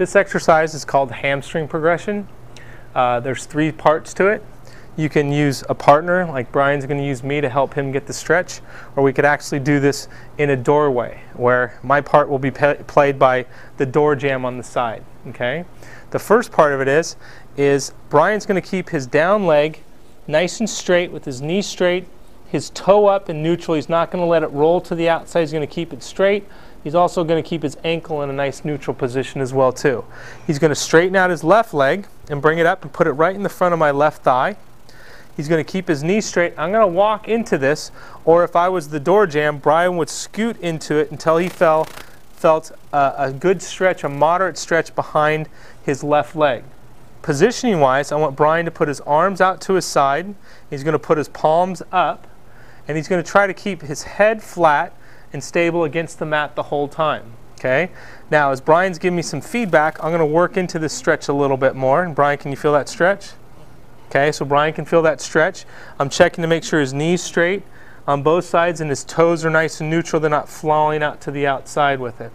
This exercise is called hamstring progression. There's 3 parts to it. You can use a partner, like Brian's going to use me to help him get the stretch, or we could actually do this in a doorway, where my part will be played by the door jamb on the side. Okay? The first part of it is Brian's going to keep his down leg nice and straight with his knee straight, his toe up and neutral. He's not going to let it roll to the outside. He's going to keep it straight. He's also going to keep his ankle in a nice neutral position as well too. He's going to straighten out his left leg and bring it up and put it right in the front of my left thigh. He's going to keep his knee straight. I'm going to walk into this, or if I was the door jamb, Brian would scoot into it until he felt a good stretch, a moderate stretch behind his left leg. Positioning wise, I want Brian to put his arms out to his side. He's going to put his palms up, and he's going to try to keep his head flat and stable against the mat the whole time. Okay? Now, as Brian's giving me some feedback, I'm going to work into this stretch a little bit more. And Brian, can you feel that stretch? Okay, so Brian can feel that stretch. I'm checking to make sure his knee's straight on both sides and his toes are nice and neutral. They're not flowing out to the outside with it.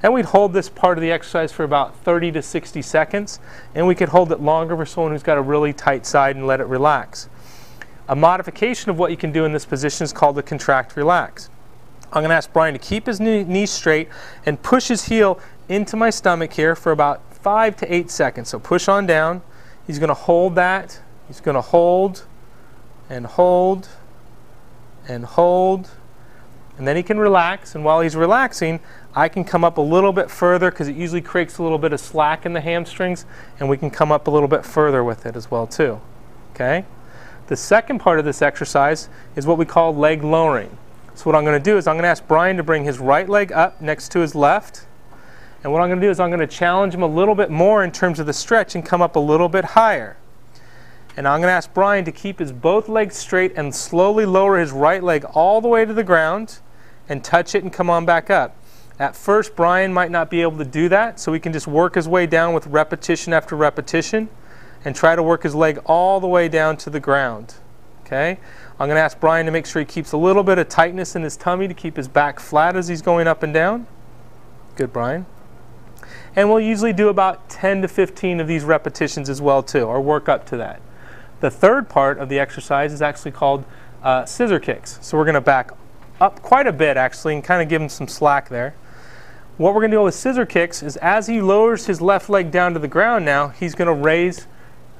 And we'd hold this part of the exercise for about 30 to 60 seconds. And we could hold it longer for someone who's got a really tight side and let it relax. A modification of what you can do in this position is called the contract relax. I'm going to ask Brian to keep his knee straight and push his heel into my stomach here for about 5 to 8 seconds. So push on down. He's going to hold that. He's going to hold and hold and hold. And then he can relax. And while he's relaxing, I can come up a little bit further because it usually creates a little bit of slack in the hamstrings. And we can come up a little bit further with it as well too. Okay? The second part of this exercise is what we call leg lowering. So what I'm going to do is I'm going to ask Brian to bring his right leg up next to his left. And what I'm going to do is I'm going to challenge him a little bit more in terms of the stretch and come up a little bit higher. And I'm going to ask Brian to keep his both legs straight and slowly lower his right leg all the way to the ground and touch it and come on back up. At first, Brian might not be able to do that, so he can just work his way down with repetition after repetition and try to work his leg all the way down to the ground. Okay? I'm going to ask Brian to make sure he keeps a little bit of tightness in his tummy to keep his back flat as he's going up and down. Good, Brian. And we'll usually do about 10 to 15 of these repetitions as well too, or work up to that. The third part of the exercise is actually called scissor kicks. So we're going to back up quite a bit actually and kind of give him some slack there. What we're going to do with scissor kicks is as he lowers his left leg down to the ground now, he's going to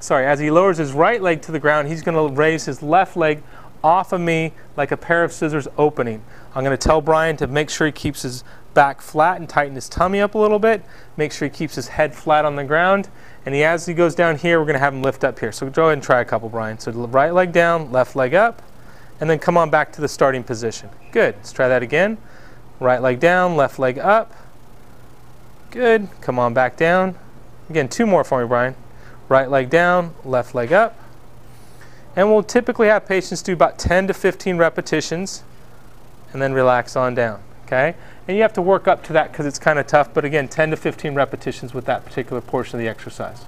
as he lowers his right leg to the ground, he's going to raise his left leg off of me like a pair of scissors opening. I'm going to tell Brian to make sure he keeps his back flat and tighten his tummy up a little bit. Make sure he keeps his head flat on the ground. And as he goes down here, we're going to have him lift up here. So go ahead and try a couple, Brian. So right leg down, left leg up, and then come on back to the starting position. Good. Let's try that again. Right leg down, left leg up. Good. Come on back down. Again, 2 more for me, Brian. Right leg down, left leg up. And we'll typically have patients do about 10 to 15 repetitions and then relax on down. Okay? And you have to work up to that because it's kind of tough, but again, 10 to 15 repetitions with that particular portion of the exercise.